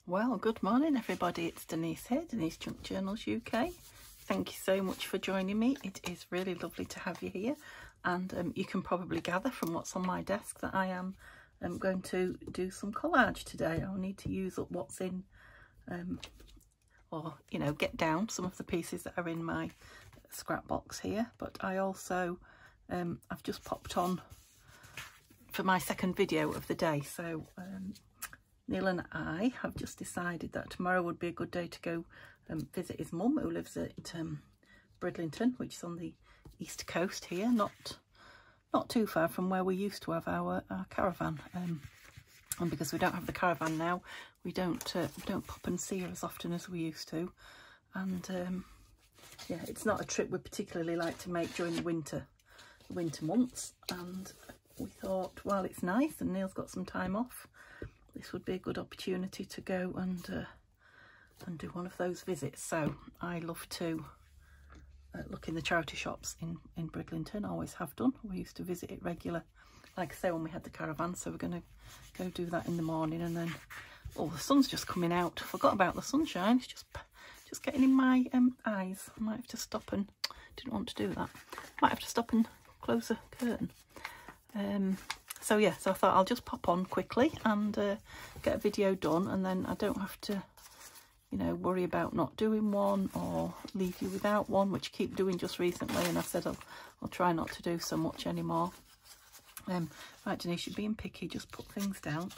Well, good morning everybody, it's Denise here, Denise Junk Journals UK. Thank you so much for joining me. It is really lovely to have you here, and you can probably gather from what's on my desk that I am going to do some collage today. I'll need to use up what's in, or you know, get down some of the pieces that are in my scrap box here, but I also I've just popped on for my second video of the day, so Neil and I have just decided that tomorrow would be a good day to go visit his mum, who lives at Bridlington, which is on the east coast here, not too far from where we used to have our caravan. And because we don't have the caravan now, we don't pop and see her as often as we used to. And yeah, it's not a trip we particularly like to make during the winter months. And we thought, well, it's nice and Neil's got some time off, this would be a good opportunity to go and do one of those visits. So I love to look in the charity shops in Bridlington, always have done. We used to visit it regular, like I say, when we had the caravan. So we're going to go do that in the morning. And then, oh, the sun's just coming out. Forgot about the sunshine. It's just getting in my eyes. I might have to stop and, didn't want to do that. Might have to stop and close the curtain. So yeah, so I thought I'll just pop on quickly and get a video done, and then I don't have to, you know, worry about not doing one or leave you without one, which I keep doing just recently, and I said I'll try not to do so much anymore. Right, Denise, you're being picky, just put things down.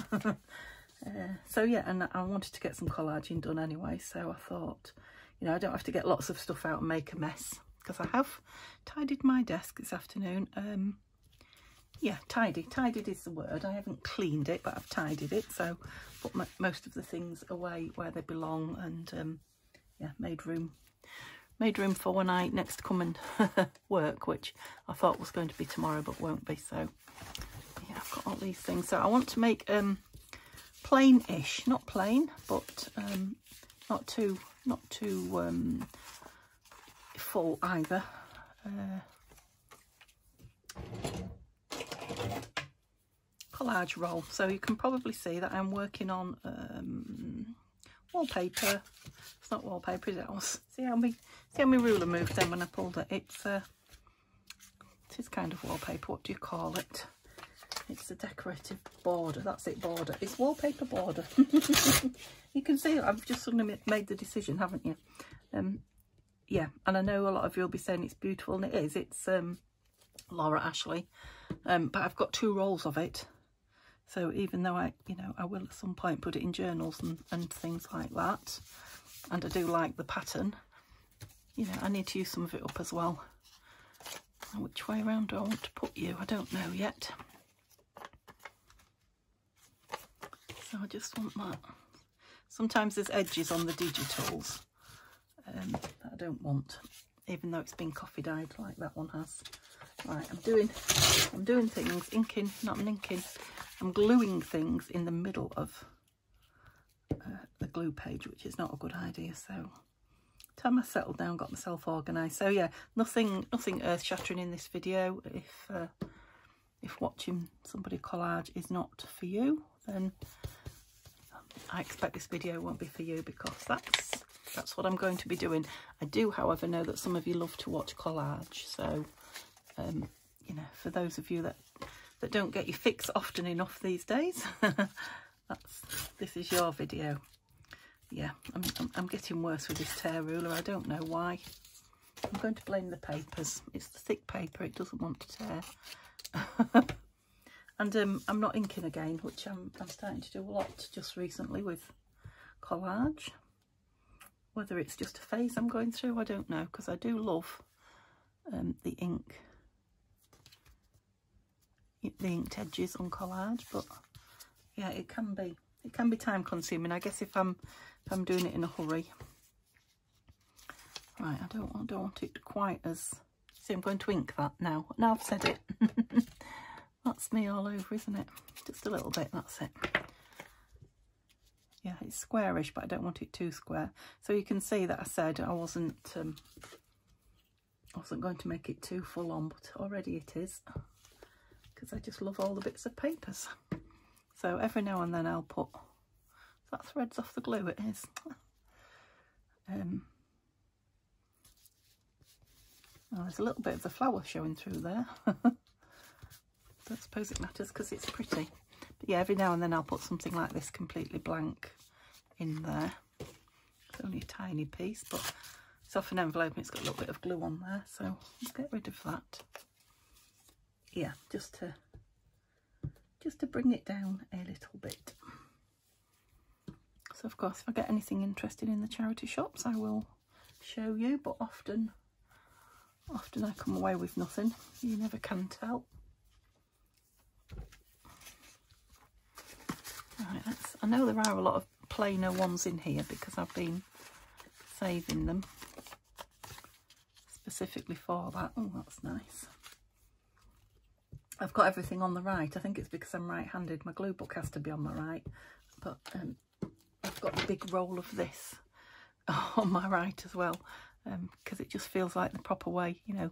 So yeah, and I wanted to get some collaging done anyway, so I thought, you know, I don't have to get lots of stuff out and make a mess, because I have tidied my desk this afternoon. Yeah, tidied is the word. I haven't cleaned it, but I've tidied it, so put most of the things away where they belong, and yeah, made room for when I next come and work, which I thought was going to be tomorrow but won't be. So yeah, I've got all these things. So I want to make plain-ish, not plain, but not too full either. Collage roll. So you can probably see that I'm working on wallpaper. It's not wallpaper, is it? See how my ruler moved then when I pulled it. It is kind of wallpaper. What do you call it? It's a decorative border. That's it, border. It's wallpaper border. You can see I've just suddenly made the decision, haven't you? Yeah, and I know a lot of you will be saying it's beautiful, and it is. It's Laura Ashley, but I've got 2 rolls of it. So even though I will at some point put it in journals and things like that, and I do like the pattern, you know, I need to use some of it up as well. And which way around do I want to put you? I don't know yet. So I just want that. Sometimes there's edges on the digitals that I don't want, even though it's been coffee dyed like that one has. Right, I'm doing things, inking, not inking. I'm gluing things in the middle of the glue page, which is not a good idea. So time I settled down, got myself organised. So yeah, nothing earth-shattering in this video. If watching somebody collage is not for you, then I expect this video won't be for you, because that's what I'm going to be doing. I do, however, know that some of you love to watch collage, so you know, for those of you that don't get your fix often enough these days, this is your video. Yeah, I'm getting worse with this tear ruler. I don't know why. I'm going to blame the papers. It's the thick paper, it doesn't want to tear. And I'm not inking again, which I'm starting to do a lot just recently with collage. Whether it's just a phase I'm going through, I don't know, because I do love the inked edges on collage, but yeah, it can be time consuming, I guess, if I'm doing it in a hurry. Right, I don't want it quite as, see, I'm going to ink that now I've said it. That's me all over, isn't it? Just a little bit, that's it. Yeah, it's squarish, but I don't want it too square. So you can see that I said I wasn't going to make it too full on, but already it is, because I just love all the bits of papers. So every now and then I'll put That threads off the glue, it is. Oh, there's a little bit of the flower showing through there. Don't suppose it matters because it's pretty. But yeah, every now and then I'll put something like this completely blank in there. It's only a tiny piece, but it's off an envelope and it's got a little bit of glue on there, so I'll get rid of that. Yeah, just to bring it down a little bit. So of course, if I get anything interesting in the charity shops, I will show you, but often I come away with nothing. You never can tell. Right, I know there are a lot of plainer ones in here because I've been saving them specifically for that. Oh, that's nice. I've got everything on the right. I think it's because I'm right-handed. My glue book has to be on my right, but I've got a big roll of this on my right as well, because it just feels like the proper way, you know,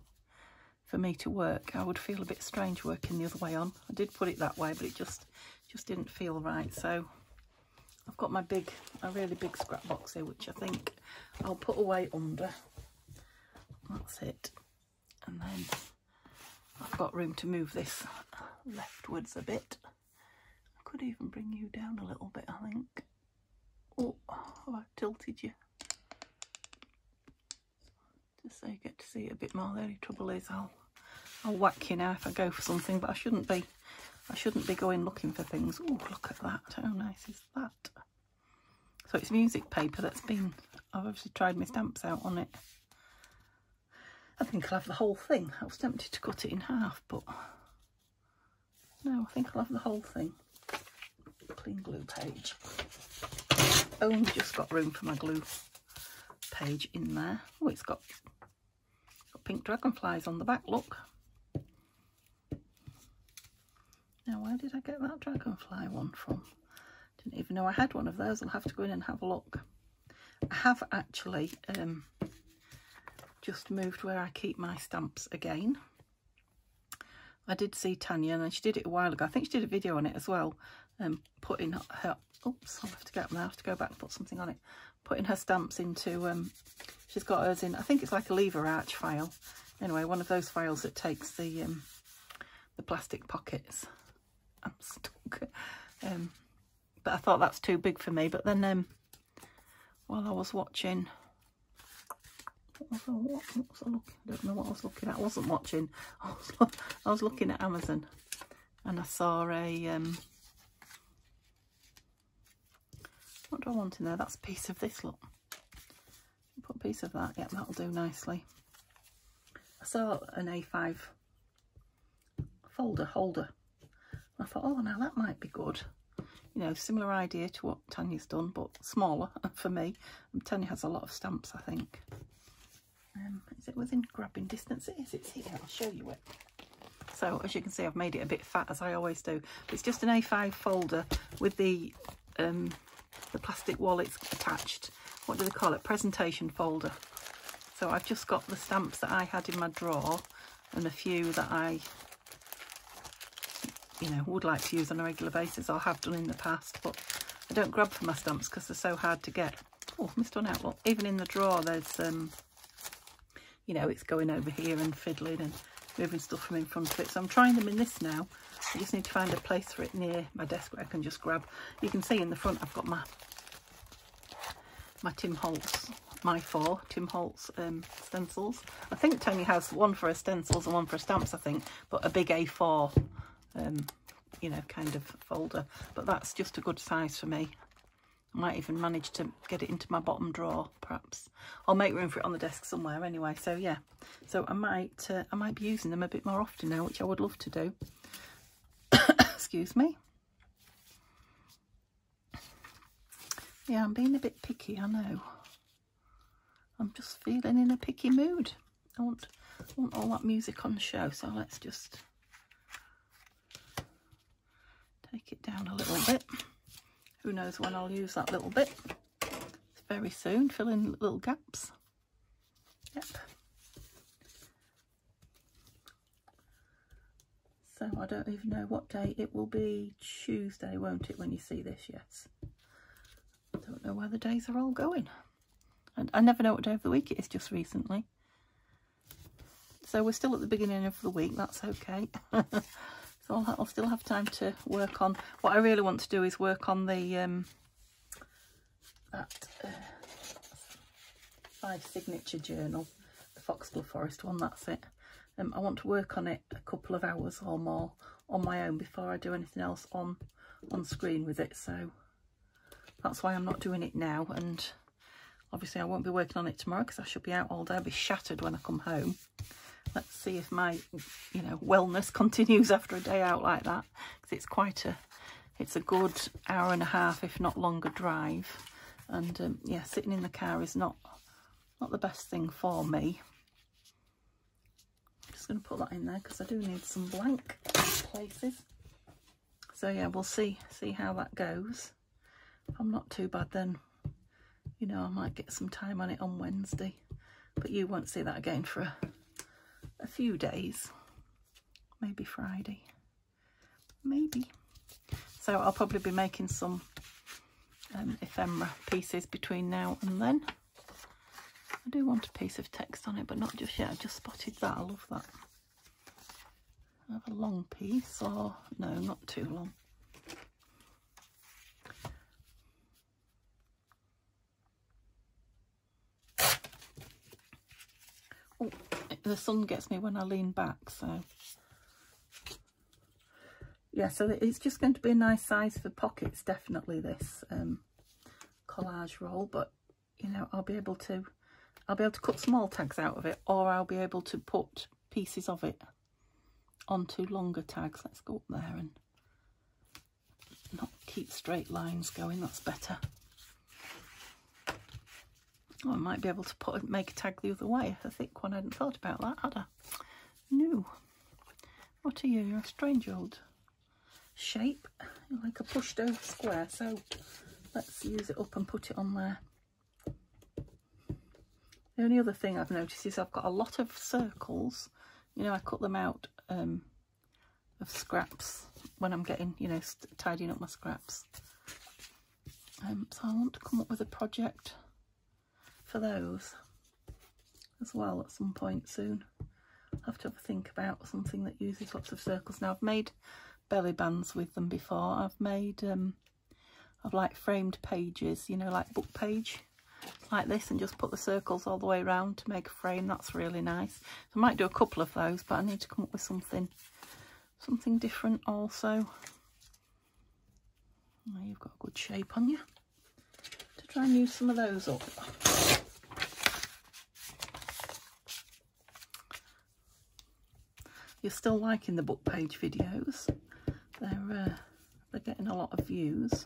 for me to work. I would feel a bit strange working the other way on. I did put it that way, but it just didn't feel right. So I've got a really big scrap box here, which I think I'll put away under. That's it. And then I've got room to move this leftwards a bit. I could even bring you down a little bit, I think. Oh, I've tilted you. Just so you get to see it a bit more. The only trouble is I'll whack you now if I go for something, but I shouldn't be going looking for things. Oh, look at that. How nice is that? So it's music paper I've obviously tried my stamps out on it. I think I'll have the whole thing. I was tempted to cut it in half, but no, I think I'll have the whole thing. Clean glue page. Only just got room for my glue page in there. Oh, it's got pink dragonflies on the back, look. Now, where did I get that dragonfly one from? Didn't even know I had one of those. I'll have to go in and have a look. I have actually just moved where I keep my stamps again. I did see Tanya, and she did it a while ago. I think she did a video on it as well, putting her, oops, I'll have to get up now, I have to go back and put something on it, putting her stamps into, she's got hers in, I think it's like a lever arch file. Anyway, one of those files that takes the plastic pockets. I'm stuck. But I thought that's too big for me. But then while I was watching, I don't know what I was looking at. I wasn't watching. I was looking at Amazon, and I saw a what do I want in there? That's a piece of this. Look, put a piece of that. Yep, that'll do nicely. I saw an A5 folder holder. I thought, oh, now that might be good. You know, similar idea to what Tanya's done, but smaller for me. And Tanya has a lot of stamps, I think. Is it within grabbing distance? It is, it's here. I'll show you it. So, as you can see, I've made it a bit fat, as I always do. It's just an A5 folder with the plastic wallets attached. What do they call it? Presentation folder. So I've just got the stamps that I had in my drawer and a few that I, you know, would like to use on a regular basis or have done in the past, but I don't grab for my stamps because they're so hard to get. Oh, missed one out. Look, even in the drawer there's you know, it's going over here and fiddling and moving stuff from in front of it. So I'm trying them in this now. I just need to find a place for it near my desk where I can just grab. You can see in the front I've got my Tim Holtz, my 4 Tim Holtz stencils. I think Tanya has one for her stencils and one for her stamps, I think, but a big A4 you know, kind of folder. But that's just a good size for me. I might even manage to get it into my bottom drawer, perhaps. I'll make room for it on the desk somewhere anyway. So yeah, so I might be using them a bit more often now, which I would love to do. Excuse me. Yeah, I'm being a bit picky, I know. I'm just feeling in a picky mood. I want all that music on the show, so let's just take it down a little bit. Who knows when I'll use that little bit. It's very soon, fill in little gaps. Yep. So I don't even know what day it will be. Tuesday, won't it, when you see this? Yes. don't know where the days are all going. And I never know what day of the week it is just recently. So we're still at the beginning of the week, that's okay. So I'll still have time to work on, what I really want to do is work on the 5 signature journal, the Foxglove Forest one, that's it. I want to work on it a couple of hours or more on my own before I do anything else on screen with it, so that's why I'm not doing it now. And obviously I won't be working on it tomorrow because I should be out all day. I'll be shattered when I come home. Let's see if my, you know, wellness continues after a day out like that, because it's a good hour and a half, if not longer, drive. And yeah, sitting in the car is not the best thing for me. I'm just going to put that in there because I do need some blank places. So yeah, we'll see how that goes. If I'm not too bad, then, you know, I might get some time on it on Wednesday. But you won't see that again for a few days. Maybe Friday. Maybe. So I'll probably be making some ephemera pieces between now and then. I do want a piece of text on it, but not just yet. I just spotted that. I love that. I have a long piece, or no, not too long. Oh, the sun gets me when I lean back, so yeah. So it's just going to be a nice size for pockets, definitely, this collage roll. But you know, I'll be able to cut small tags out of it, or I'll be able to put pieces of it onto longer tags. Let's go up there and not keep straight lines going, that's better. Oh, I might be able to make a tag the other way. I think one, I hadn't thought about that, had I? No. What are you? You're a strange old shape. You're like a pushed over square, so let's use it up and put it on there. The only other thing I've noticed is I've got a lot of circles. You know, I cut them out of scraps when I'm getting, you know, tidying up my scraps. So I want to come up with a project for those as well at some point soon. I'll have to have a think about something that uses lots of circles. Now, I've made belly bands with them before. I've made, I've like framed pages, you know, like book page, like this, and just put the circles all the way around to make a frame. That's really nice. So I might do a couple of those, but I need to come up with something different also. Oh, you've got a good shape on you. To try and use some of those up. You're still liking the book page videos. They're getting a lot of views.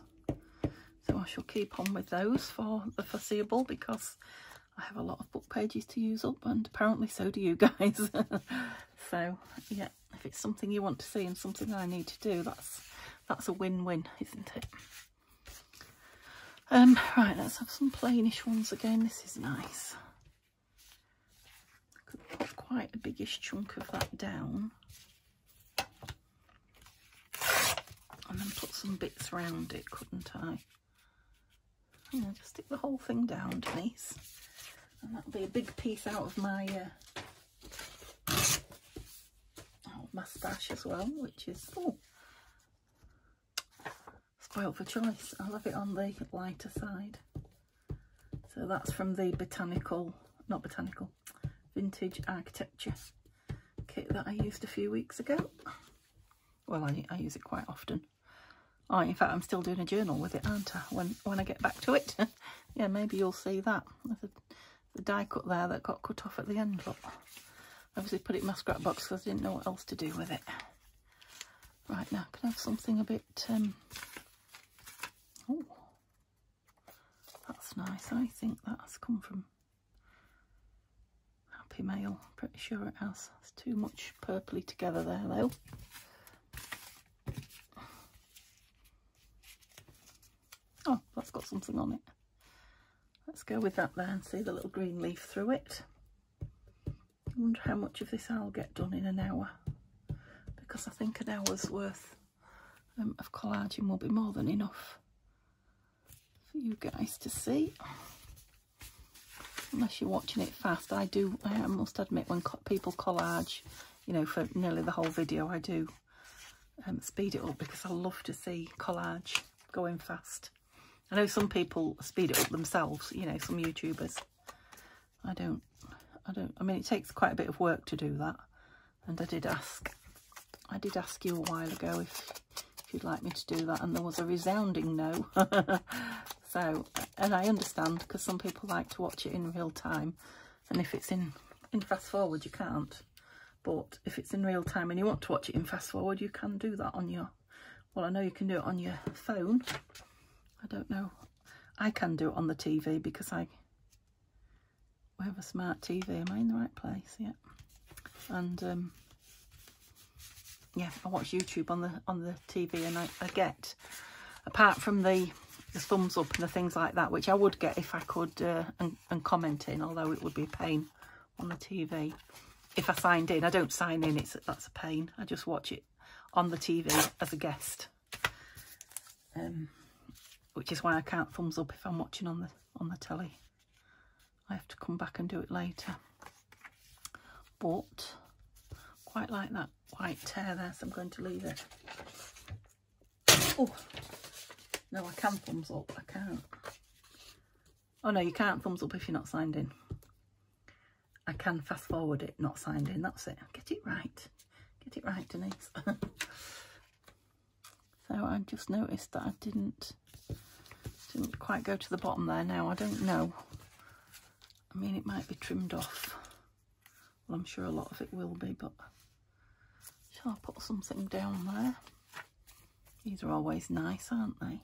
So I shall keep on with those for the foreseeable, because I have a lot of book pages to use up, and apparently so do you guys. So yeah, if it's something you want to see and something I need to do, that's a win-win, isn't it? Right, let's have some plainish ones again. This is nice. I could put quite a biggish chunk of that down, and then put some bits around it, couldn't I? Yeah, just stick the whole thing down underneath, and that'll be a big piece out of my stash as well, which is spoiled for choice. I'll have it on the lighter side. So that's from the vintage architecture kit that I used a few weeks ago. Well, I use it quite often. Oh, in fact, I'm still doing a journal with it, aren't I, when I get back to it? Yeah, maybe you'll see that. There's the die cut there that got cut off at the end, but obviously put it in my scrap box because I didn't know what else to do with it. Right, now can I have something a bit... oh, that's nice. I think that has come from Happy Mail. Pretty sure it has. It's too much purpley together there, though. Oh, that's got something on it. Let's go with that there and see the little green leaf through it. I wonder how much of this I'll get done in an hour, because I think an hour's worth of collaging will be more than enough for you guys to see. Unless you're watching it fast. I must admit, when people collage, you know, for nearly the whole video, I do speed it up because I love to see collage going fast. I know some people speed it up themselves, you know, some YouTubers. I don't. I mean, it takes quite a bit of work to do that. And I did ask you a while ago if you'd like me to do that, and there was a resounding no. So, and I understand, because some people like to watch it in real time, and if it's in fast forward you can't. But if it's in real time and you want to watch it in fast forward, you can do that on your, well, I know you can do it on your phone. I don't know. I can do it on the TV because we have a smart TV. Am I in the right place? Yeah. And yeah, I watch YouTube on the TV, and I get, apart from the thumbs up and the things like that, which I would get if I could, and commenting, although it would be a pain on the TV. If I signed in, I don't sign in, that's a pain. I just watch it on the TV as a guest, which is why I can't thumbs up if I'm watching on the telly. I have to come back and do it later. But quite like that white tear there, so I'm going to leave it. Oh no, I can thumbs up. I can't. Oh no, you can't thumbs up if you're not signed in. I can fast forward it, not signed in. That's it. Get it right. Get it right, Denise. So I just noticed that I didn't quite go to the bottom there. Now I don't know. I mean, it might be trimmed off. Well, I'm sure a lot of it will be, but shall I put something down there? These are always nice, aren't they?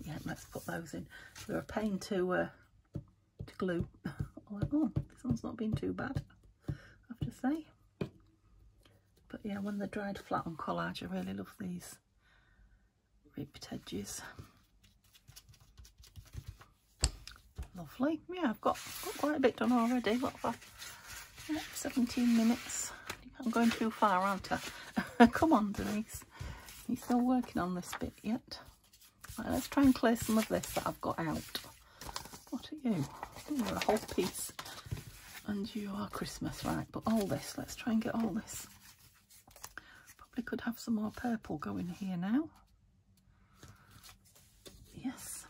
Yeah, let's put those in. They're a pain to glue. Oh, this one's not been too bad, I have to say. But yeah, when they're dried flat on collage, I really love these ripped edges. Lovely. Yeah, I've got quite a bit done already. What have I? Yeah, 17 minutes. I'm going too far, aren't I? Come on, Denise. You're still working on this bit yet? Right, let's try and clear some of this that I've got out. What are you? You're a whole piece. And you are Christmas, right? But all this, let's try and get all this. Probably could have some more purple going here now. Yes.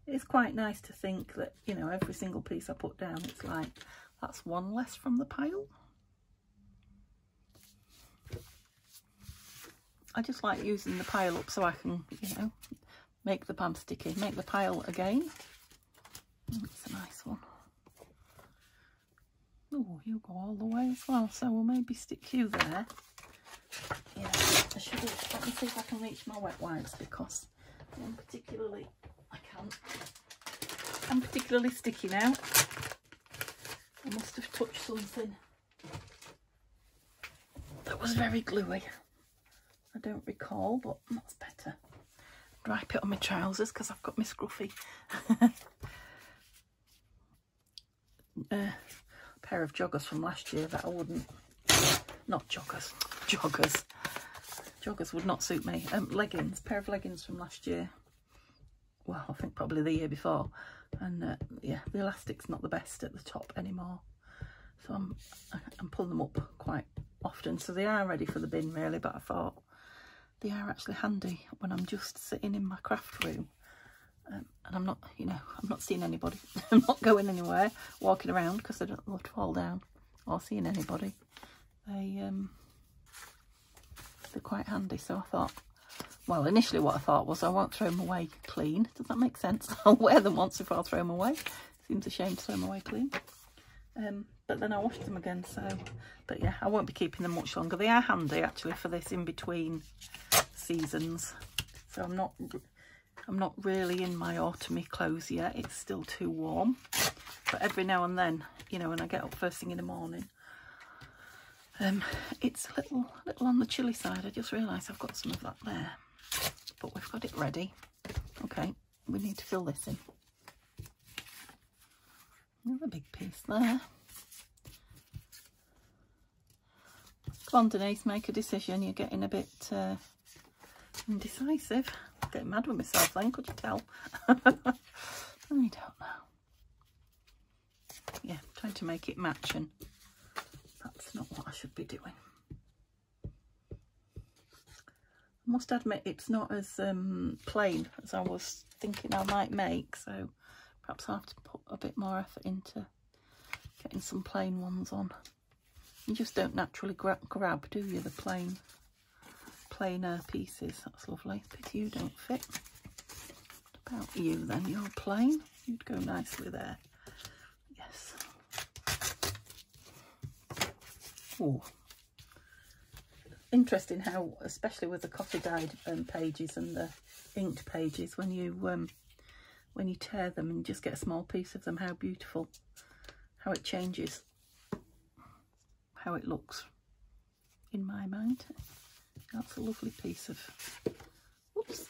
It's quite nice to think that, you know, every single piece I put down, it's like, that's one less from the pile. I just like using the pile up so I can, you know, make the bam sticky, make the pile again. That's a nice one. Oh, you go all the way as well, so we'll maybe stick you there. Yeah, I should have, let me see if I can reach my wet wipes, because I'm particularly sticky now. I must have touched something that was very gluey. I don't recall, but that's better. Dry it on my trousers because I've got my scruffy. Pair of joggers from last year that I wouldn't, not joggers, joggers would not suit me. Leggings, pair of leggings from last year. Well, I think probably the year before, and yeah, the elastic's not the best at the top anymore, so I'm pulling them up quite often, so they are ready for the bin really, but I thought they are actually handy when I'm just sitting in my craft room, and I'm not, you know, I'm not seeing anybody. I'm not going anywhere, walking around, because I don't love to fall down or seeing anybody. They're quite handy, so I thought, well, initially what I thought was I won't throw them away clean. Does that make sense? I'll wear them once before I throw them away. Seems a shame to throw them away clean. But then I washed them again, so, but yeah, I won't be keeping them much longer. They are handy actually for this in between seasons. So I'm not really in my autumny clothes yet. It's still too warm. But every now and then, you know, when I get up first thing in the morning, it's a little on the chilly side. I just realised I've got some of that there. But we've got it ready. Okay, we need to fill this in. Another big piece there. Come on, Denise, make a decision. You're getting a bit indecisive. getting mad with myself then, could you tell? I don't know. Yeah, trying to make it match, and that's not what I should be doing. I must admit it's not as plain as I was thinking I might make, so perhaps I'll have to put a bit more effort into getting some plain ones on. You just don't naturally grab, do you, the plainer pieces? That's lovely. But you don't fit. What about you then? You're plain. You'd go nicely there. Yes. Oh, interesting how, especially with the coffee dyed pages and the inked pages, when you tear them and you just get a small piece of them, how beautiful, how it changes, how it looks in my mind. That's a lovely piece of, whoops,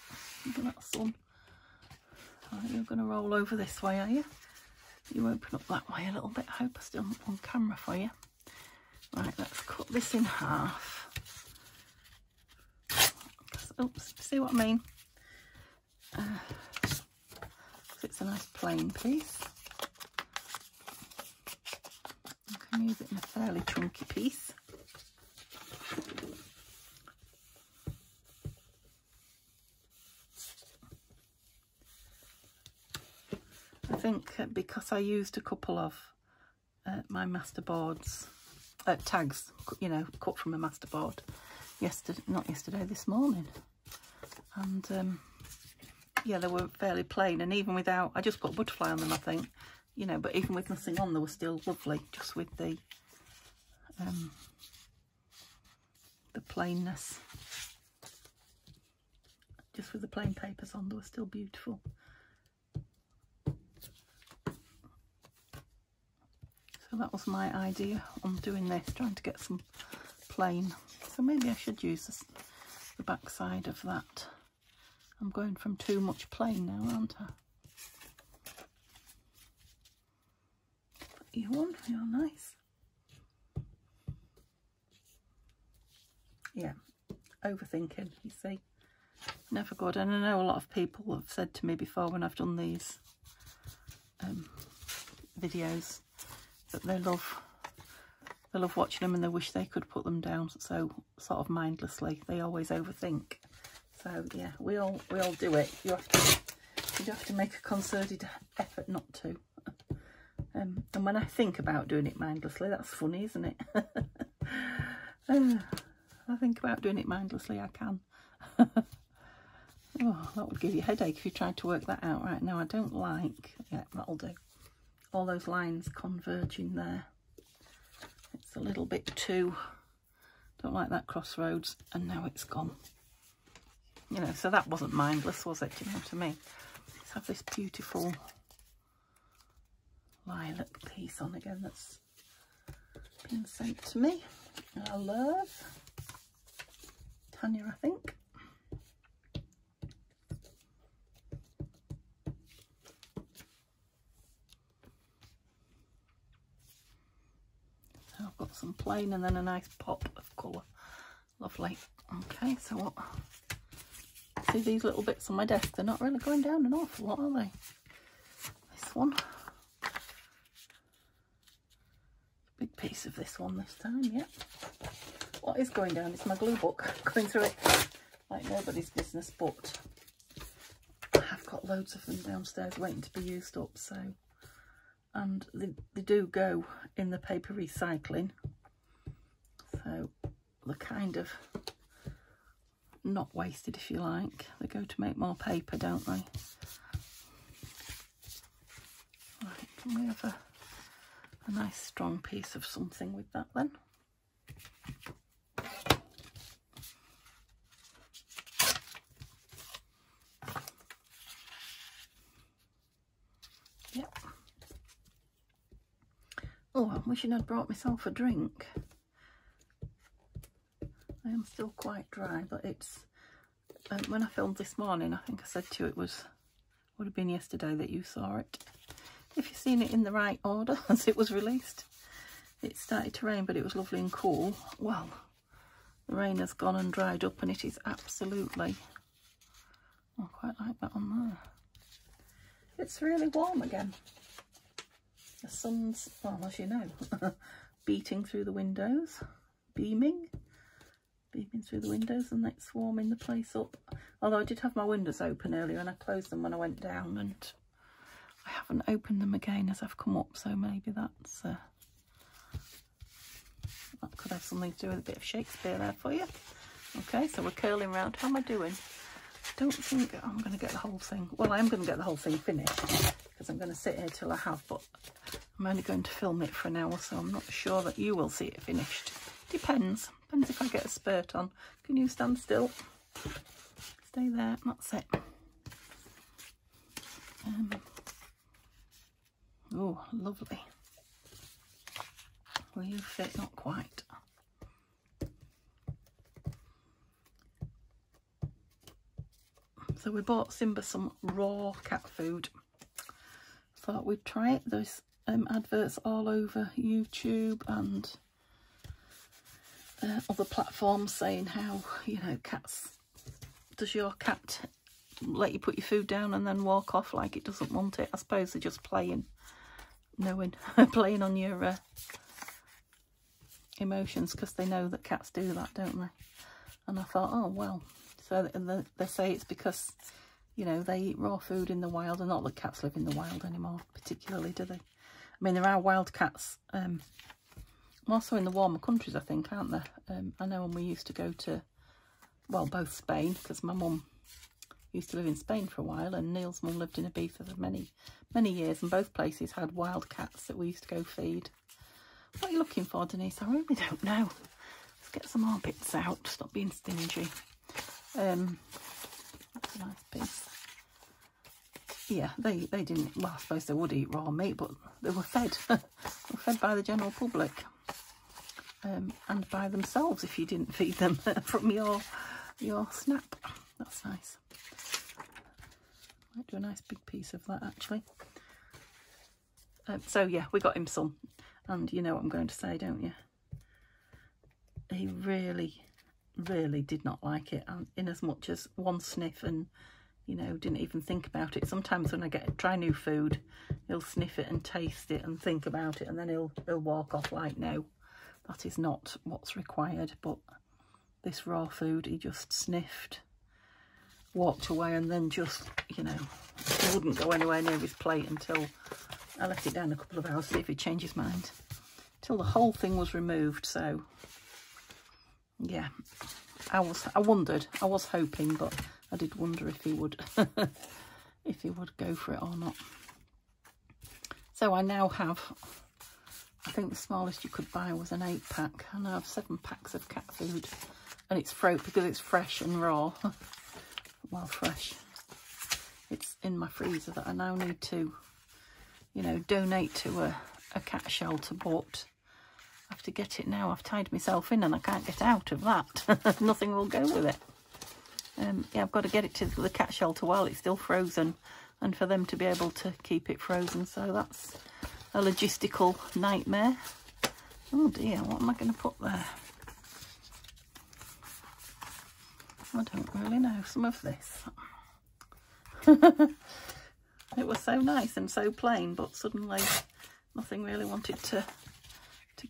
look at that sun. Right, you're going to roll over this way, are you? You open up that way a little bit. I hope I'm still on camera for you. Right, let's cut this in half. Oops, see what I mean? It's a nice plain piece. I can use it in a fairly chunky piece. I think because I used a couple of my masterboards, tags, you know, cut from a masterboard this morning, and yeah, they were fairly plain, and even without, I just put a butterfly on them, I think, you know, but even with nothing on, they were still lovely, just with the plainness, just with the plain papers on, they were still beautiful. So that was my idea on doing this, trying to get some plain. So maybe I should use the back side of that. I'm going from too much plain now, aren't I? Put you on, you're nice. Yeah, overthinking, you see. Never good. And I know a lot of people have said to me before when I've done these videos that they love watching them and they wish they could put them down so sort of mindlessly. They always overthink. So yeah, we all do it. You have to make a concerted effort not to. And when I think about doing it mindlessly, that's funny, isn't it? I think about doing it mindlessly, I can. Oh, that would give you a headache if you tried to work that out right now. I don't like, yeah, that'll do. All those lines converging there. It's a little bit too, don't like that crossroads, and now it's gone. You know, so that wasn't mindless, was it? Do you know what I mean? Let's have this beautiful lilac piece on again that's been sent to me. I love Tanya, I think. So I've got some plain and then a nice pop of colour. Lovely. Okay, so what? See these little bits on my desk? They're not really going down an awful lot, are they? This one. Big piece of this one this time, yeah. What is going down is my glue book. Going through it like nobody's business, but I have got loads of them downstairs waiting to be used up, so. And they do go in the paper recycling, so they're kind of not wasted, if you like. They go to make more paper, don't they? Right, can we have a nice strong piece of something with that then? Yep. Oh, I'm wishing I'd brought myself a drink. I am still quite dry, but it's when I filmed this morning, I think I said to you would have been yesterday that you saw it. If you've seen it in the right order as it was released. It started to rain, but it was lovely and cool. Well, the rain has gone and dried up, and it is absolutely, I quite like that on there. It's really warm again. The sun's, well, as you know, beating through the windows, beaming through the windows, and it's warming the place up. Although I did have my windows open earlier and I closed them when I went down, and I haven't opened them again as I've come up, so maybe that's that could have something to do with a bit of Shakespeare there for you. Okay, so we're curling round. How am I doing? I don't think I'm going to get the whole thing. Well, I am going to get the whole thing finished because I'm going to sit here till I have, but I'm only going to film it for an hour, so I'm not sure that you will see it finished. Depends if I get a spurt on. Can you stand still? Stay there, that's it. Oh, lovely. Will you fit? Not quite. So we bought Simba some raw cat food. Thought we'd try it. There's adverts all over YouTube and other platforms saying how, you know, cats, does your cat let you put your food down and then walk off like it doesn't want it? I suppose they're just playing, playing on your emotions, because they know that cats do that, don't they? And I thought, oh well, so they say it's because, you know, they eat raw food in the wild, and not that cats live in the wild anymore particularly, do they? I mean, there are wild cats also in the warmer countries, I think, aren't there? I know when we used to go to, well, both Spain, because my mum used to live in Spain for a while, and Neil's mum lived in Ibiza for many years, and both places had wild cats that we used to go feed. What are you looking for, Denise? I really don't know. Let's get some more bits out. Stop being stingy. That's a nice piece. Yeah, they didn't, well, I suppose they would eat raw meat, but they were fed. They were fed by the general public. And by themselves if you didn't feed them from your snap. That's nice. Might do a nice big piece of that, actually. So yeah, we got him some, and you know what I'm going to say, don't you? He really did not like it, and in as much as one sniff, and you know, didn't even think about it. Sometimes when I try new food, he'll sniff it and taste it and think about it, and then he'll walk off like, no, that is not what's required. But this raw food, he just sniffed, walked away, and then just, you know, he wouldn't go anywhere near his plate until I left it down a couple of hours, see if he'd change his mind, till the whole thing was removed. So yeah, I wondered, I was hoping, but I did wonder if he would if he would go for it or not. So I now have, I think the smallest you could buy was an 8-pack, and I have 7 packs of cat food, and it's because it's fresh and raw. Well, fresh. It's in my freezer that I now need to, you know, donate to a cat shelter, but I have to get it now. I've tied myself in and I can't get out of that. Nothing will go with it. Yeah, I've got to get it to the cat shelter while it's still frozen, and for them to be able to keep it frozen. So that's a logistical nightmare. Oh dear, what am I going to put there? I don't really know. Some of this. It was so nice and so plain, but suddenly nothing really wanted to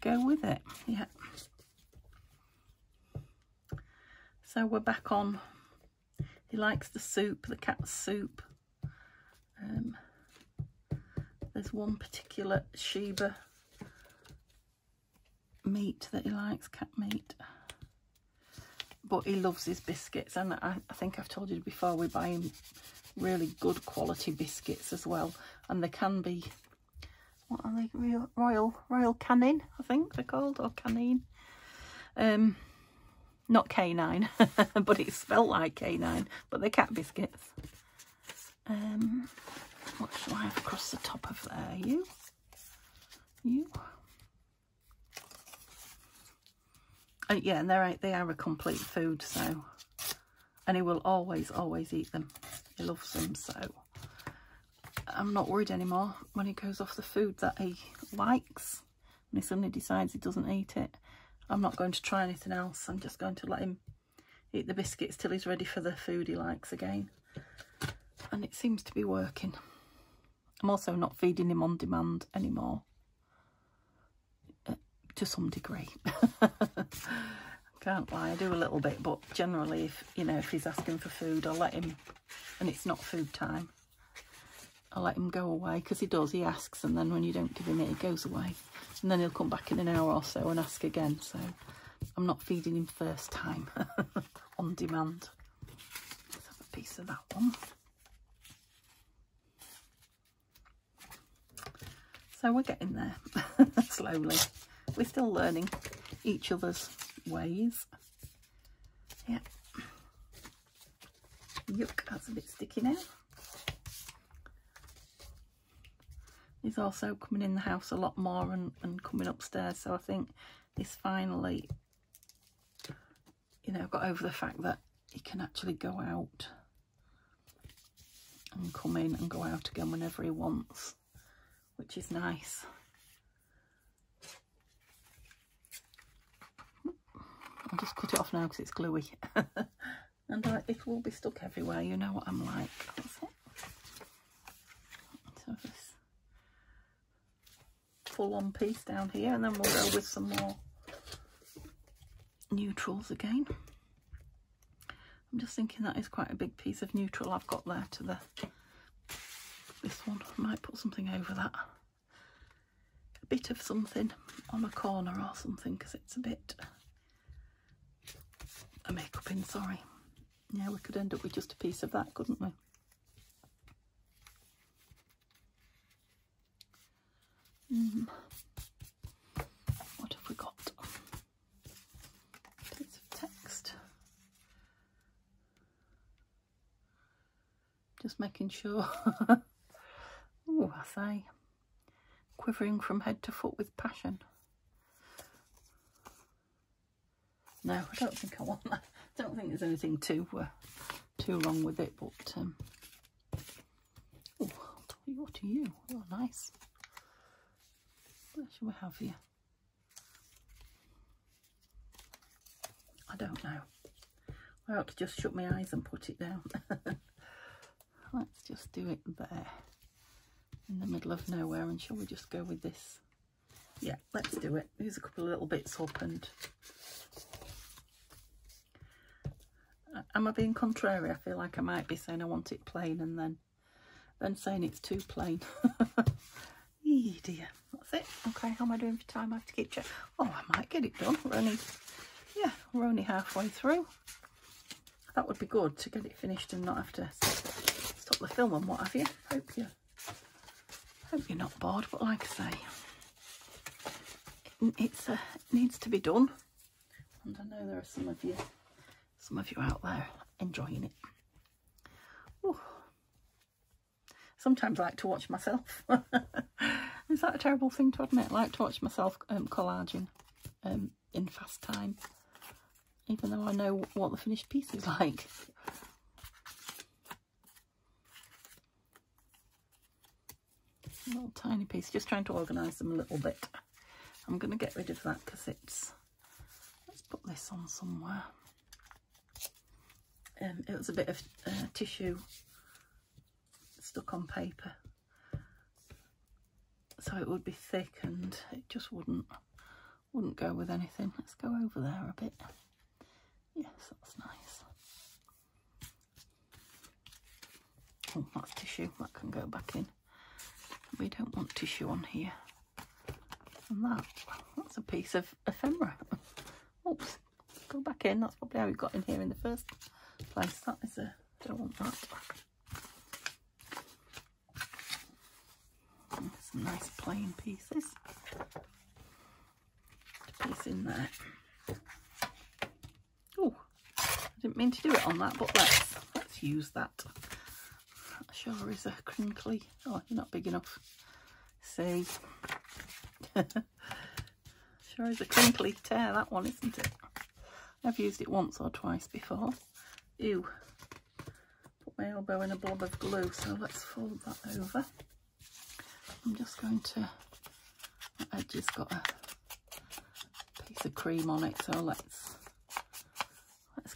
go with it. Yeah. So we're back on. He likes the soup, the cat's soup. There's one particular Sheba meat that he likes, cat meat. But he loves his biscuits, and I think I've told you before, we buy him really good quality biscuits as well. And they can be, what are they, Royal Canin, I think they're called, or Canine. Not canine, but it's spelt like canine, but they're cat biscuits. What shall I have across the top of there? You? Yeah, and they are a complete food, so, and he will always eat them. He loves them, so I'm not worried anymore when he goes off the food that he likes and he suddenly decides he doesn't eat it. I'm not going to try anything else. I'm just going to let him eat the biscuits till he's ready for the food he likes again. And it seems to be working. I'm also not feeding him on demand anymore, to some degree. Can't lie, I do a little bit, but generally, if you know, if he's asking for food, I'll let him, and it's not food time, I'll let him go away, because he asks, and then when you don't give him it, he goes away, and then he'll come back in an hour or so and ask again. So I'm not feeding him first time on demand. Let's have a piece of that one. So we're getting there slowly. We're still learning each other's ways. Yeah. Yuck, that's a bit sticky now. He's also coming in the house a lot more and coming upstairs, so I think he's finally, you know, got over the fact that he can actually go out and come in and go out again whenever he wants, which is nice. I'll just cut it off now because it's gluey. And it will be stuck everywhere, you know what I'm like. That's it. So this full-on piece down here, and then we'll go with some more neutrals again. I'm just thinking that is quite a big piece of neutral I've got there to this one. I might put something over that. A bit of something on a corner or something, because it's a bit... a makeup in, sorry. Yeah, we could end up with just a piece of that, couldn't we? What have we got? A piece of text. Just making sure. Oh, I say, quivering from head to foot with passion. No, I don't think I want that. I don't think there's anything too wrong with it, but oh, I'll tell you what, are you? You're nice. Where shall we have you? I don't know. I ought to just shut my eyes and put it down. Let's just do it there, in the middle of nowhere, and shall we just go with this? Yeah, let's do it. Use a couple of little bits up, and am I being contrary? I feel like I might be saying I want it plain and then saying it's too plain. Eee dear. That's it. Okay, how am I doing for time? I have to keep checking. Oh, I might get it done. We're only halfway through. That would be good, to get it finished and not have to stop the film and what have you. Hope you're not bored, but like I say, it needs to be done. And I know there are some of you out there enjoying it. Ooh. Sometimes I like to watch myself. Is that a terrible thing to admit? I like to watch myself collaging in fast time, even though I know what the finished piece is like. A little tiny piece, just trying to organise them a little bit. I'm going to get rid of that because it's... Let's put this on somewhere. It was a bit of tissue stuck on paper, so it would be thick and it just wouldn't go with anything. Let's go over there a bit. Yes, that's nice. Oh, that's tissue, that can go back in. We don't want tissue on here. And that's a piece of ephemera. Oops, go back in. That's probably how it got in here in the first place. That is don't want that. Some nice plain pieces. A piece in there. Oh, I didn't mean to do it on that, but let's use that. That sure is a crinkly. Oh, you're not big enough. See. Sure is a crinkly tear, that one, isn't it? I've used it once or twice before. Ew. Put my elbow in a blob of glue, so let's fold that over. I'm just going to... The edge has got a piece of cream on it, so let's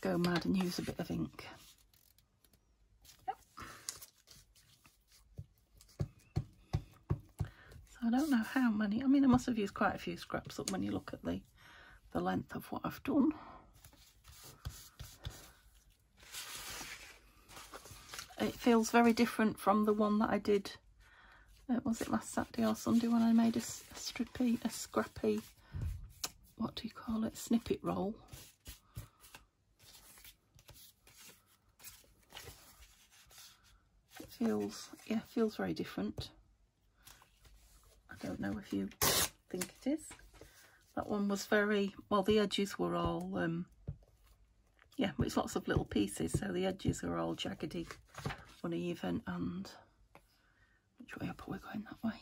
go mad and use a bit of ink. Yep. So I don't know how many. I mean, I must have used quite a few scraps up when you look at the length of what I've done. It feels very different from the one that I did, was it last Saturday or Sunday, when I made a scrappy, what do you call it, snippet roll. It feels, yeah, feels very different. I don't know if you think it is. That one was very, well, the edges were all, yeah, but it's lots of little pieces, so the edges are all jaggedy, uneven, and which way up are we going? That way.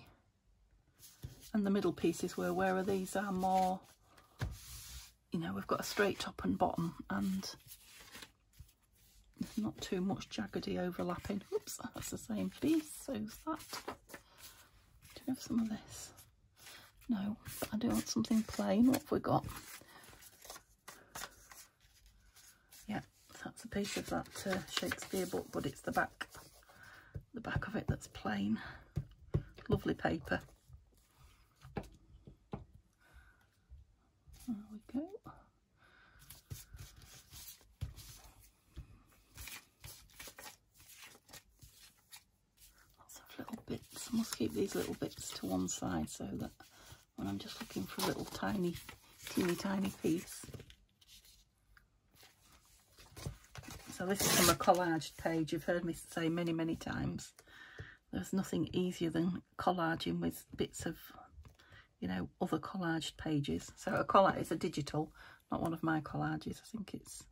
And the middle pieces were, where these are more, you know, we've got a straight top and bottom, and there's not too much jaggedy overlapping. Oops, that's the same piece, so's that. Do you have some of this? No, but I do want something plain. What have we got? Yeah, that's a piece of that Shakespeare book, but it's the back of it that's plain. Lovely paper. There we go. Lots of little bits. I must keep these little bits to one side so that when I'm just looking for a little tiny, teeny tiny piece. So this is from a collage page. You've heard me say many, many times. There's nothing easier than collaging with bits of, you know, other collaged pages. So a collage is a digital, not one of my collages. I think it's,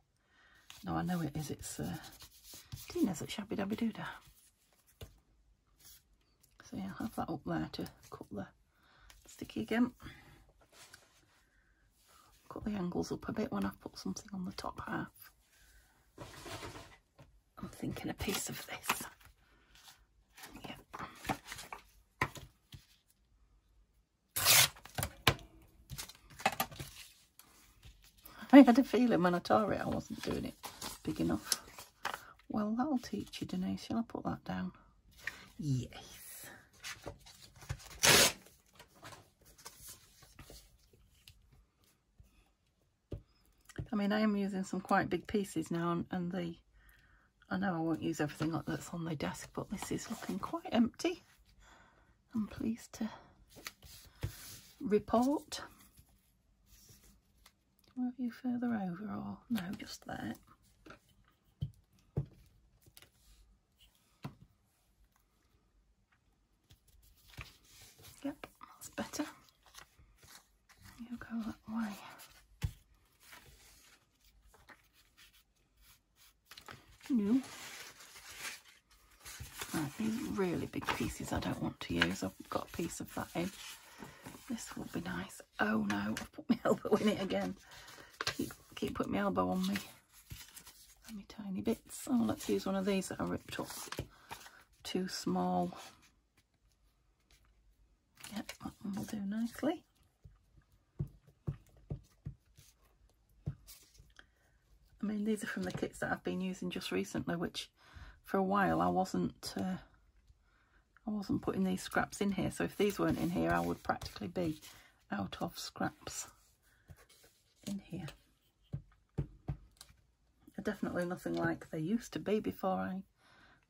no, I know it is. It's Tina's at Shabby Dabby Doodah. So yeah, I'll have that up there to cut the sticky again. Cut the angles up a bit when I've put something on the top half. I'm thinking a piece of this. Yeah. I had a feeling when I tore it I wasn't doing it big enough. Well, that'll teach you, Denise. Shall I put that down? Yes. I mean, I am using some quite big pieces now, and I know I won't use everything like that's on the desk, but this is looking quite empty. I'm pleased to report. Will have you further over, or no, just there? Yep, that's better. You go that way. No. Right, these really big pieces I don't want to use. I've got a piece of that in. This will be nice. Oh no, I've put my elbow in it again. Keep putting my elbow on me. Me tiny bits. Oh, let's use one of these that I ripped up. Too small. Yep, that one will do nicely. I mean, these are from the kits that I've been using just recently, which for a while I wasn't putting these scraps in here. So if these weren't in here, I would practically be out of scraps in here. They're definitely nothing like they used to be before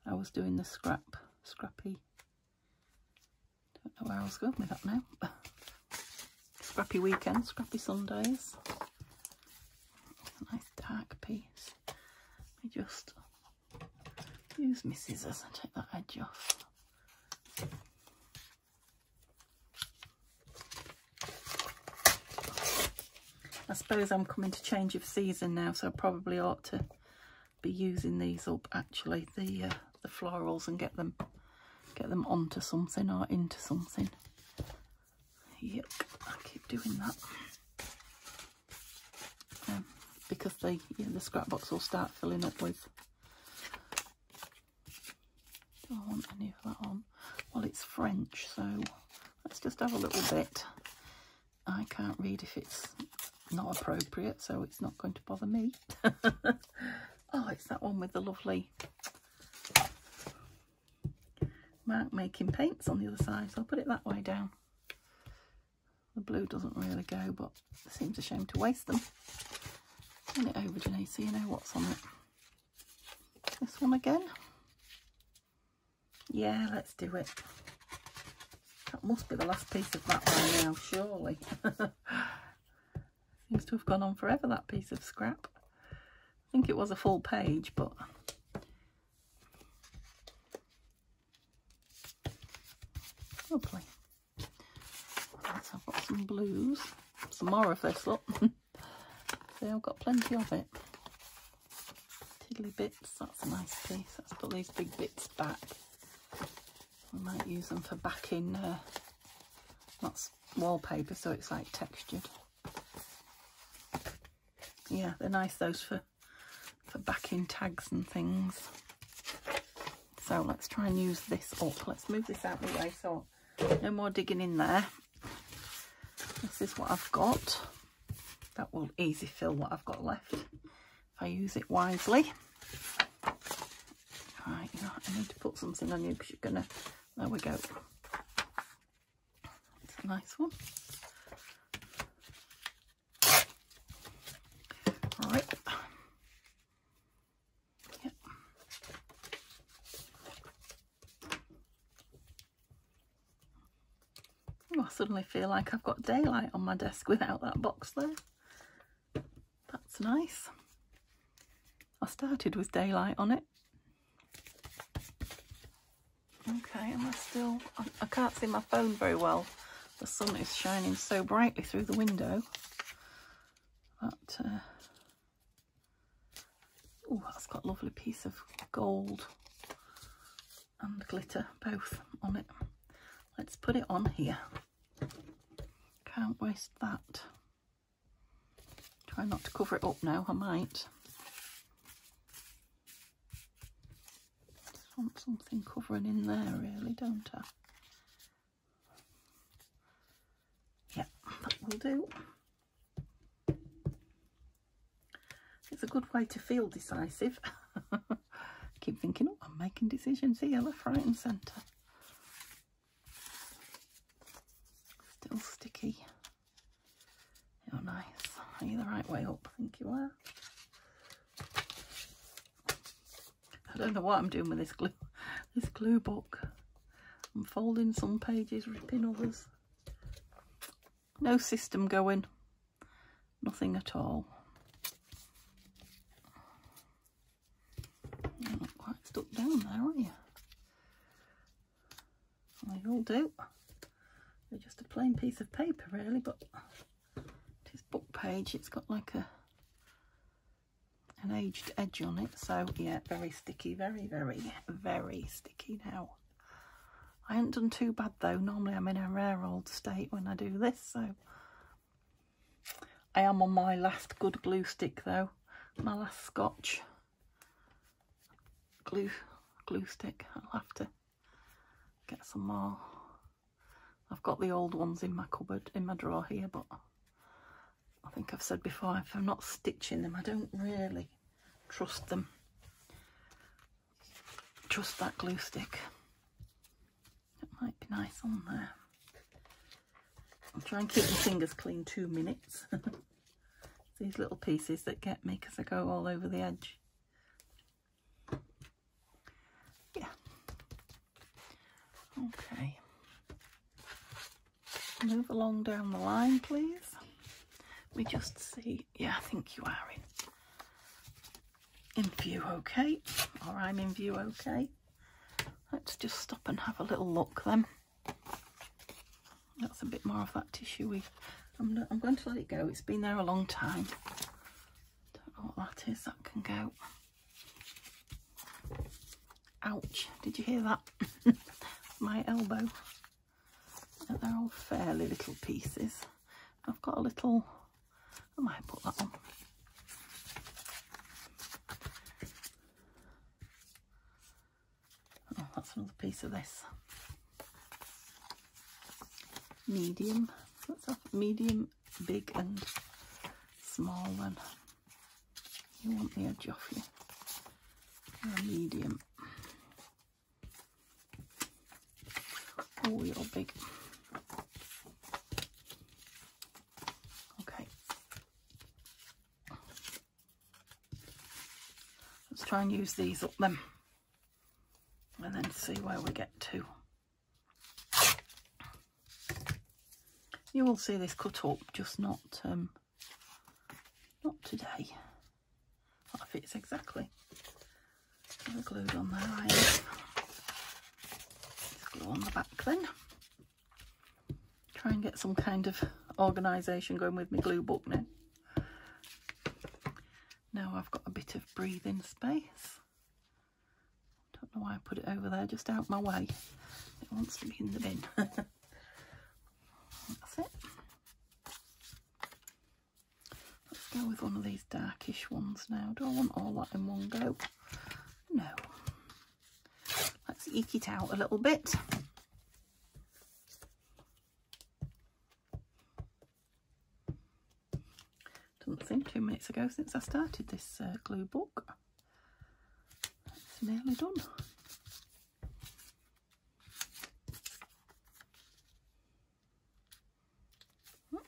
I was doing the scrappy. Don't know where I was going with that now. Scrappy weekends, scrappy Sundays. Nice dark piece. Let me just use my scissors and take that edge off. I suppose I'm to change of season now, so I probably ought to be using these up actually, the florals, and get them onto something or into something. Yep, I keep doing that. Because the scrapbox will start filling up with. Do I want any of that on? Well, it's French, so let's just have a little bit. I can't read if it's not appropriate, so it's not going to bother me. that one with the lovely mark making paints on the other side, so I'll put it that way down. The blue doesn't really go, but it seems a shame to waste them. Turn it over, Denise, so you know what's on it. This one again. Yeah, let's do it. That must be the last piece of that one now, surely. Seems to have gone on forever, that piece of scrap. I think it was a full page, but lovely. Right, so I've got some blues, some more of this, look. See, I've got plenty of it. Tiddly bits, that's a nice piece. Let's put these big bits back. We might use them for backing, that's wallpaper, so it's like textured. Yeah, they're nice, those for backing tags and things. So let's try and use this up. Let's move this out of the way, so no more digging in there. This is what I've got. That will easy fill what I've got left if I use it wisely. Right, I need to put something on you because you're gonna, there we go. It's a nice one. Right. Yep. Oh, I suddenly feel like I've got daylight on my desk without that box there. That's nice. I started with daylight on it. Okay, and I can't see my phone very well. The sun is shining so brightly through the window. But, oh, that's got a lovely piece of gold and glitter both on it. Let's put it on here. Can't waste that. Try not to cover it up now, I might. Just want something covering in there really, don't I? Yeah, that will do. It's a good way to feel decisive. Keep thinking, oh, I'm making decisions here, left, right and centre. Still sticky. You're nice. Are you the right way up? I think you are. I don't know what I'm doing with this glue book. I'm folding some pages, ripping others. No system going. Nothing at all. You're not quite stuck down there, are you? Well, you'll do. They're just a plain piece of paper really, but it is book page. It's got like an aged edge on it, so yeah, very sticky, very, very, very sticky now. I haven't done too bad though. Normally I'm in a rare old state when I do this, so I am on my last good glue stick though. My last Scotch glue stick. I'll have to get some more. I've got the old ones in my cupboard, in my drawer here, but I think I've said before, if I'm not stitching them, I don't really trust them. Trust that glue stick. It might be nice on there. I'll try and keep my fingers clean 2 minutes. These little pieces that get me because I go all over the edge. Yeah. Okay. Move along down the line, please. We just see, yeah, I think you are in view okay, or I'm in view okay. Let's just stop and have a little look then. That's a bit more of that tissue. I'm going to let it go. It's been there a long time. Don't know what that is. That can go. Ouch! Did you hear that? My elbow. They're all fairly little pieces. I've got a little. I might put that on. Oh, that's another piece of this. Medium. Let's have medium, big and small then. You want the edge off you. You're a medium. Oh, you're big. Okay. Let's try and use these up then. And then see where we get to. You will see this cut up, just not today. That fits exactly. The glued on there, I am. Let's glue on the back then. Try and get some kind of organisation going with my glue book now. Now I've got a bit of breathing space. Don't know why I put it over there, just out my way. It wants to be in the bin. That's it. Let's go with one of these darkish ones now. Do I want all that in one go? No. Let's eke it out a little bit. Doesn't seem 2 minutes ago since I started this glue book. It's nearly done.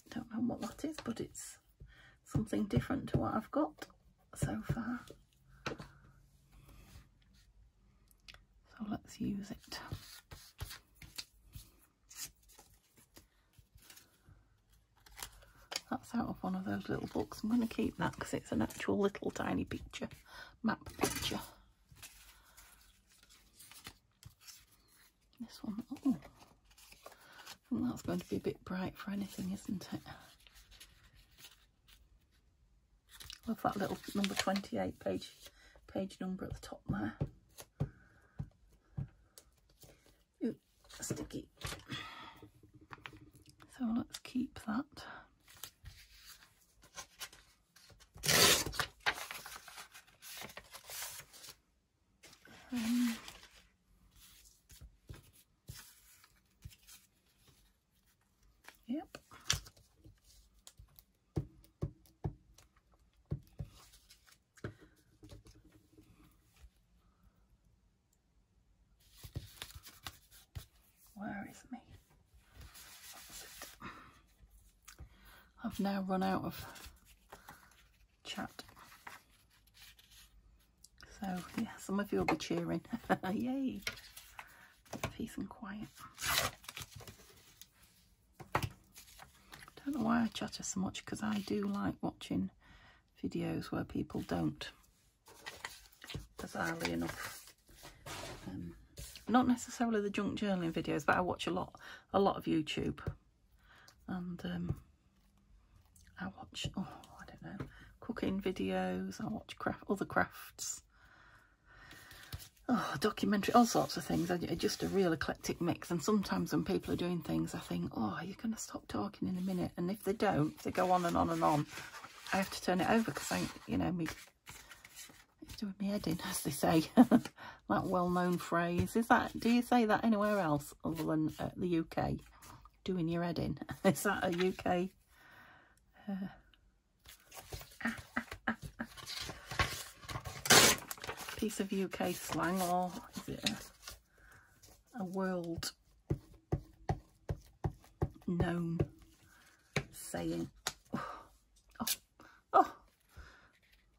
Don't know what that is, but it's something different to what I've got so far. So let's use it. That's out of one of those little books. I'm going to keep that because it's an actual little tiny picture, map picture. This one, oh, I think that's going to be a bit bright for anything, isn't it? Love that little number 28 page number at the top there. Ooh, sticky. So let's keep that. Yep. Where is me? That's it. I've now run out of chat. So yeah, some of you will be cheering. Yay! Peace and quiet. Don't know why I chatter so much, because I do like watching videos where people don't. Bizarrely enough. Not necessarily the junk journaling videos, but I watch a lot of YouTube. And I watch, oh, I don't know, cooking videos, I watch other crafts. Oh, documentary, all sorts of things. Just a real eclectic mix. And sometimes when people are doing things, I think, oh, you're going to stop talking in a minute. And if they don't, if they go on and on and on, I have to turn it over because you know, it's doing my head in, as they say. That well-known phrase. Do you say that anywhere else other than the UK? Doing your head in. Is that a UK? Piece of UK slang, or is it a world known saying? Oh,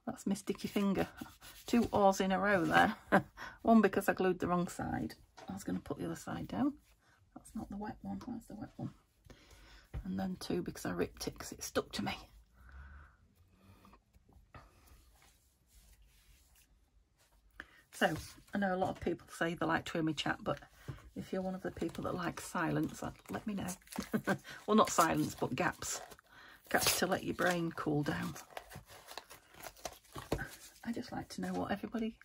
that's my sticky finger. 2 R's in a row there. One because I glued the wrong side. I was going to put the other side down. That's not the wet one. Where's the wet one? And then 2 because I ripped it because it stuck to me. So, I know a lot of people say they like to hear me chat, but if you're one of the people that like silence, let me know. Well, not silence, but gaps. Gaps to let your brain cool down. I just like to know what everybody...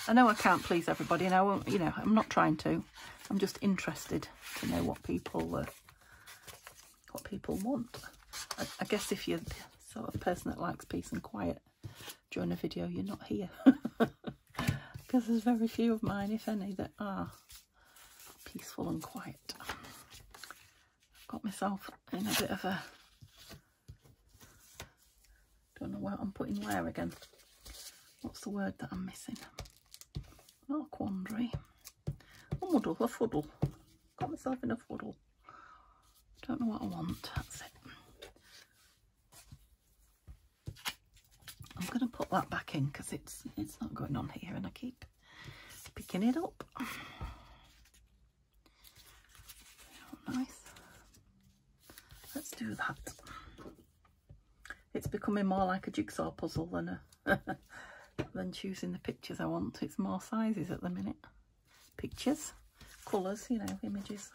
I know I can't please everybody, and I won't, you know, I'm not trying to. I'm just interested to know what people want. I guess if you're the sort of person that likes peace and quiet during a video, you're not here. Because there's very few of mine, if any, that are peaceful and quiet. I've got myself in a bit of a... Don't know what I'm putting where again. What's the word that I'm missing? Not a quandary. A muddle, a fuddle. Got myself in a fuddle. Don't know what I want. That's it. I'm going to put that back in because it's not going on here, and I keep picking it up. Oh, nice. Let's do that. It's becoming more like a jigsaw puzzle than than choosing the pictures I want. It's more sizes at the minute. Pictures, colours, you know, images.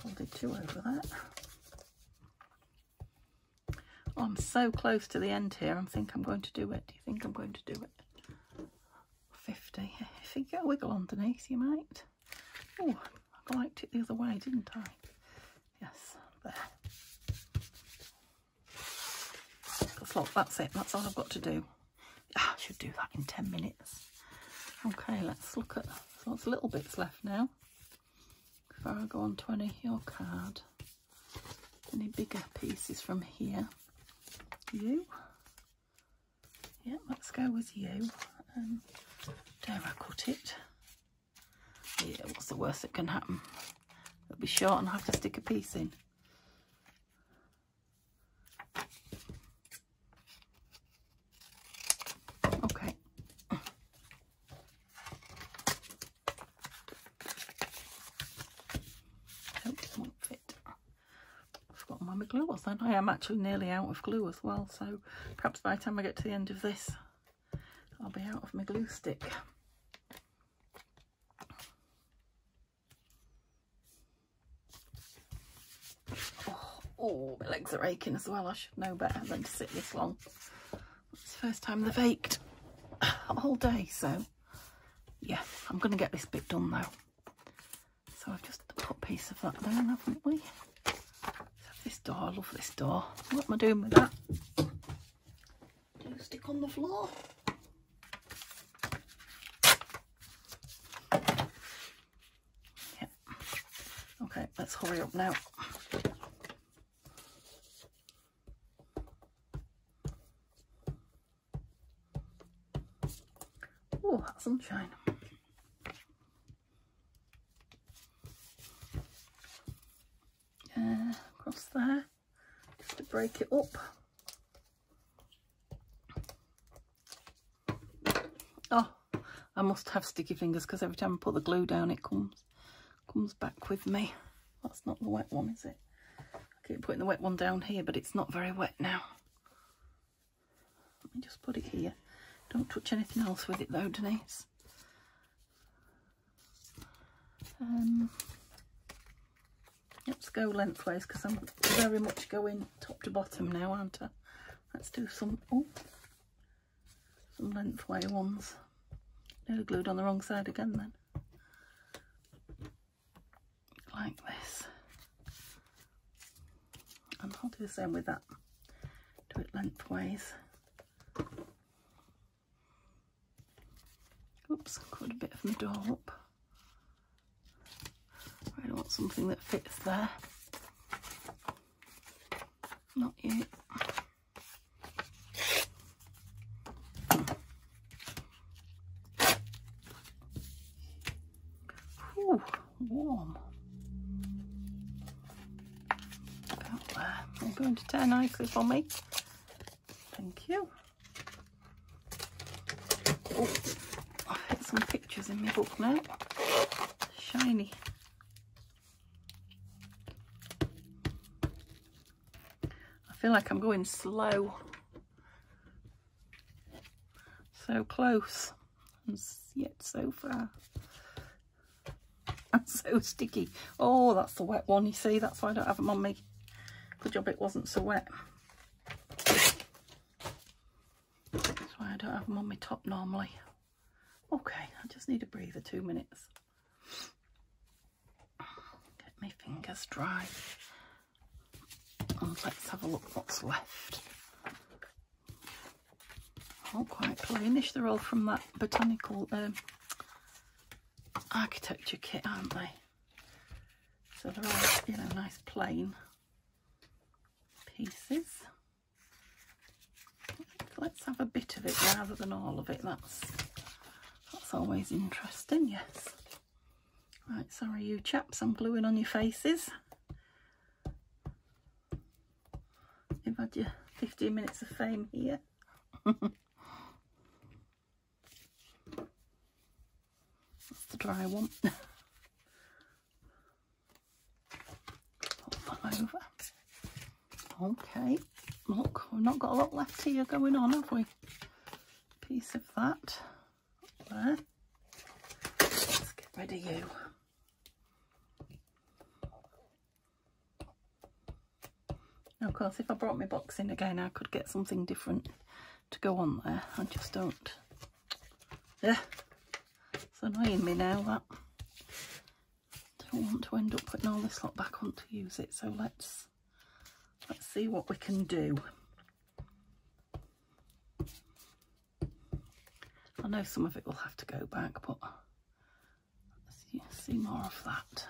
I'll do 2 over that. Oh, I'm so close to the end here. I think I'm going to do it. Do you think I'm going to do it? 50. If you get a wiggle on, Denise, you might. Oh, I liked it the other way, didn't I? Yes, there. Look, that's it. That's all I've got to do. I should do that in 10 minutes. Okay, let's look at... So it's little bits left now. Before I go on to any your card. Any bigger pieces from here? You. Yeah, let's go with you. Dare I cut it? Yeah, what's the worst that can happen? It'll be short and I have to stick a piece in. Okay. Nope, won't fit. I've forgotten where my glue was then. I am actually nearly out of glue as well, so perhaps by the time I get to the end of this, I'll be out of my glue stick. Oh, my legs are aching as well. I should know better than to sit this long. It's the first time they've ached all day, so yeah, I'm going to get this bit done though. So I've just put a piece of that down, haven't we? This door, I love this door. What am I doing with that? Do stick on the floor. Yeah. Okay, let's hurry up now. Oh, that's sunshine. Across there, just to break it up. Oh, I must have sticky fingers because every time I put the glue down it comes back with me. That's not the wet one, is it? I keep putting the wet one down here, but it's not very wet now. Let me just put it here. Don't touch anything else with it though, Denise. Let's go lengthways because I'm very much going top to bottom now, aren't I? Let's do some lengthway ones. Nearly glued on the wrong side again then. Like this. And I'll do the same with that. Do it lengthways. Oops, cut a bit of my door up. I want something that fits there. Not you. Ooh, warm. About there. You're going to tear nicely for me. Thank you. Oh, I've hit some pictures in my book now. Shiny. I feel like I'm going slow. So close and yet so far. I'm so sticky. Oh, that's the wet one, you see. That's why I don't have them on me. Good job it wasn't so wet. That's why I don't have them on my top normally. Okay, I just need a breather, 2 minutes. Get my fingers dry. And let's have a look what's left. Not quite plainish. They're all from that botanical architecture kit, aren't they? So they're all, you know, nice plain pieces. Let's have a bit of it rather than all of it. That's always interesting, yes. Right, sorry you chaps, I'm gluing on your faces. You've had your 15 minutes of fame here. That's the dry one. Pop that over. Okay, look, we've not got a lot left here going on, have we? Piece of that up there. Let's get rid of you. Now, of course, if I brought my box in again, I could get something different to go on there. I just don't. Yeah, it's annoying me now that I don't want to end up putting all this lot back on to use it. So let's see what we can do. I know some of it will have to go back, but let's see more of that.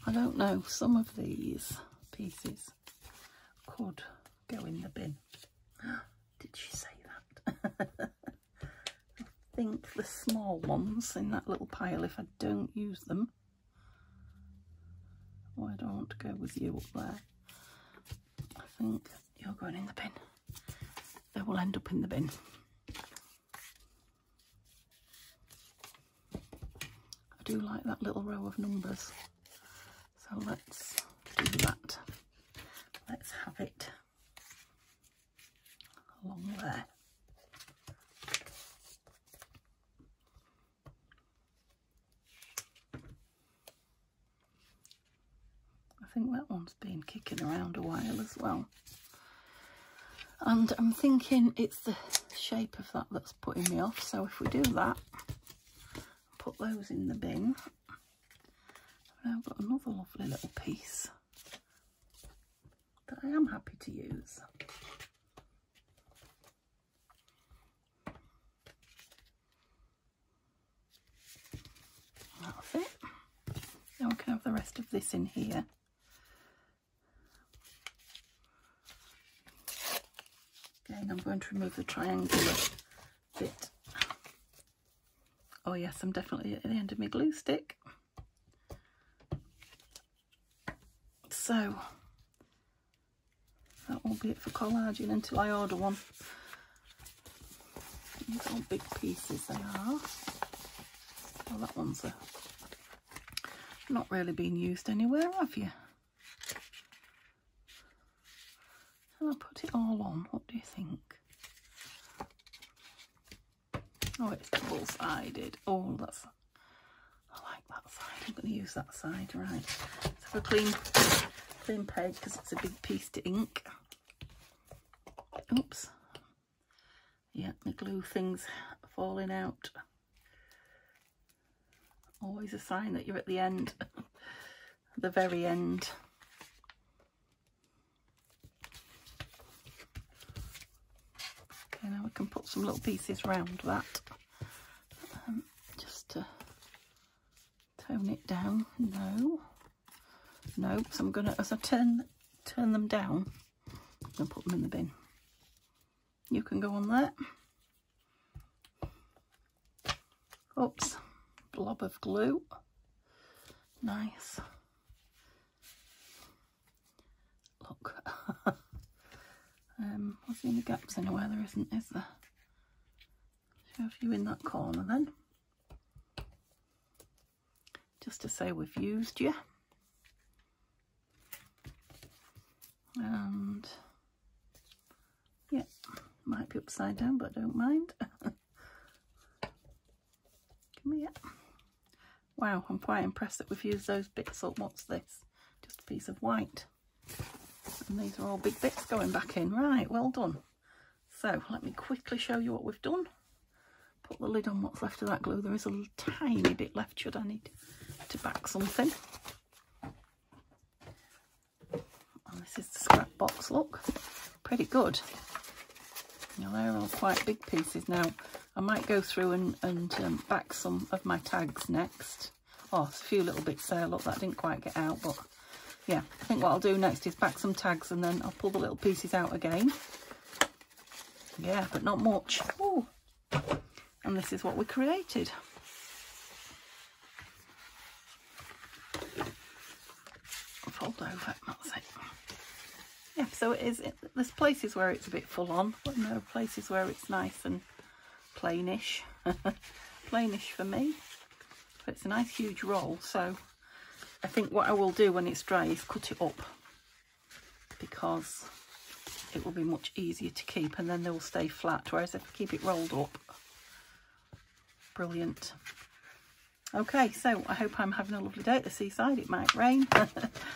I don't know, some of these pieces could go in the bin. Did she say that? I think the small ones in that little pile, if I don't use them, oh, I don't want to go with you up there. I think you're going in the bin. They will end up in the bin. I do like that little row of numbers. So let's do that. Let's have it along there. I think that one's been kicking around a while as well. And I'm thinking it's the shape of that that's putting me off. So if we do that, put those in the bin. I've got another lovely little piece that I am happy to use. That's it. Now we can have the rest of this in here. Again, I'm going to remove the triangular bit. Oh yes, I'm definitely at the end of my glue stick. So that will be it for collaging until I order one. These are big pieces they are. Oh, that one's not really been used anywhere, have you? Shall I put it all on? What do you think? Oh, it's double-sided. Oh, that's... I like that side. I'm going to use that side, right. Let's have a clean page because it's a big piece to ink. Oops. Yeah, the glue thing's falling out. Always a sign that you're at the end, the very end. Okay, now we can put some little pieces around that. Just to tone it down. No, so I'm gonna, as I turn them down, I'm gonna put them in the bin. You can go on there. Oops, blob of glue. Nice. Look. Was there any gaps anywhere? There isn't, is there? Should I have you in that corner then? Just to say we've used you. And yeah, might be upside down, but I don't mind. Come here. Wow, I'm quite impressed that we've used those bits up. What's this? Just a piece of white. And these are all big bits going back in. Right, well done. So let me quickly show you what we've done. Put the lid on what's left of that glue. There is a tiny bit left should I need to back something. And this is the scrap box, look. Pretty good. Now they're all quite big pieces now. I might go through and back some of my tags next. Oh, there's a few little bits there, look, that didn't quite get out, but yeah, I think what I'll do next is back some tags and then I'll pull the little pieces out again. Yeah, but not much. Ooh. And this is what we created. Fold over, that's it. Yeah, so it is, there's places where it's a bit full on, but there are places where it's nice and plainish. Plainish for me. But it's a nice huge roll, so I think what I will do when it's dry is cut it up, because it will be much easier to keep and then they will stay flat, whereas if I keep it rolled up, brilliant. Okay, so I hope I'm having a lovely day at the seaside. It might rain. I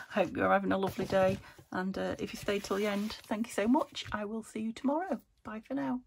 hope you're having a lovely day, and if you stayed till the end, thank you so much. I will see you tomorrow. Bye for now.